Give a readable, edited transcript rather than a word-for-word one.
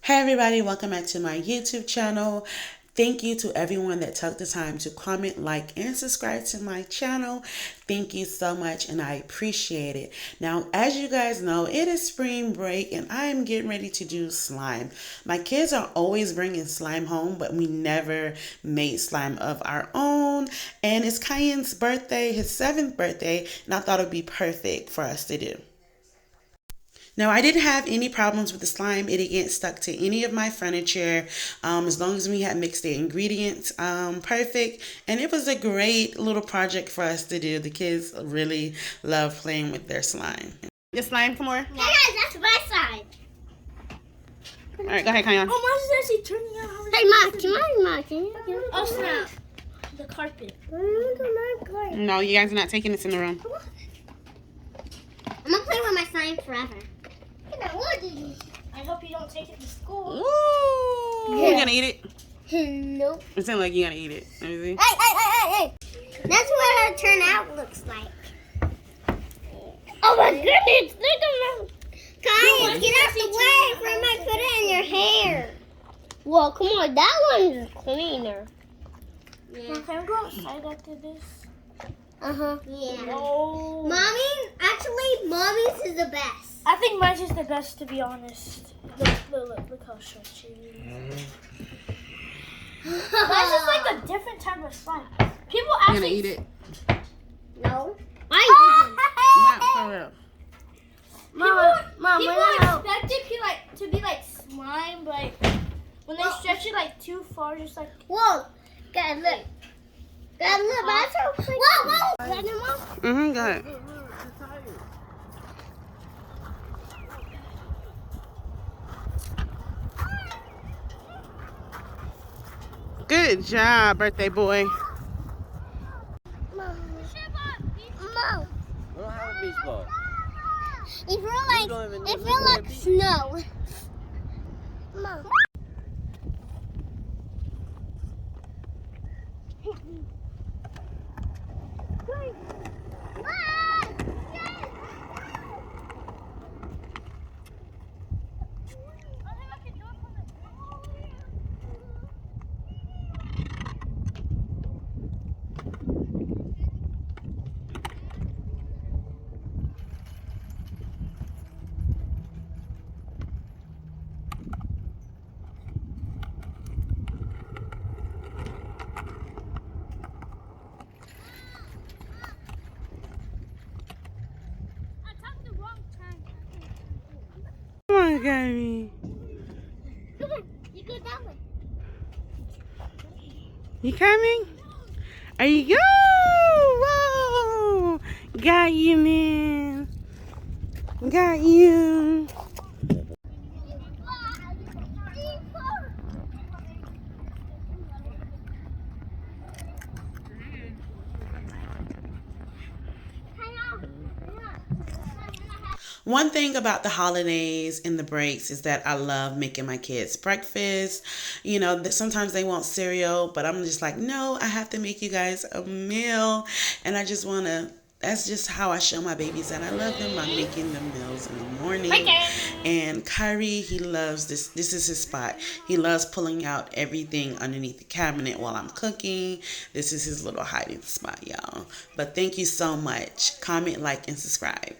Hey everybody, welcome back to my YouTube channel. Thank you to everyone that took the time to comment, like, and subscribe to my channel. Thank you so much and I appreciate it. Now, as you guys know, it is spring break and I am getting ready to do slime. My kids are always bringing slime home, but we never made slime of our own. And it's Cayenne's birthday, his 7th birthday, and I thought it would be perfect for us to do. Now, I didn't have any problems with the slime. It didn't get stuck to any of my furniture as long as we had mixed the ingredients perfect. And it was a great little project for us to do. The kids really love playing with their slime. The slime, come on. Hey guys, that's my side. All right, go ahead, Cayen. Oh, mine's actually turning out. Hey, Mom, can you? Oh, snap. The carpet. No, you guys are not taking this in the room. I'm going to play with my slime forever. I hope you don't take it to school. Ooh, you gonna eat it? Nope. It sounds like you're gonna eat it. Let me see. Hey. That's what her turnout looks like. Oh my goodness, look at my... Cayen, get out the way from I put it in your hair. Well, come on, that one's cleaner. Yeah. Can I go outside after this? Yeah. No. Mommy's is the best. I think mine's is the best, to be honest. Look how short she is. Mine's is like a different type of slime. People actually... You gonna eat it? No. Not for real. Mom, people expect it to be like slime, but when they stretch it like too far, just like... Whoa. God, look. God, look. Whoa. Mm-hmm, go ahead. Good job, birthday boy. Mom. We don't have a beach ball. It feels like snow. Mom. Come on, Gabby. Come on, you go that way. You coming? Are you go? Whoa! Got you, man. Got you. One thing about the holidays and the breaks is that I love making my kids breakfast. You know, sometimes they want cereal, but I'm just like, no, I have to make you guys a meal. And I just want to, that's just how I show my babies that I love them by making them meals in the morning. And Kyrie, he loves this. This is his spot. He loves pulling out everything underneath the cabinet while I'm cooking. This is his little hiding spot, y'all. But thank you so much. Comment, like, and subscribe.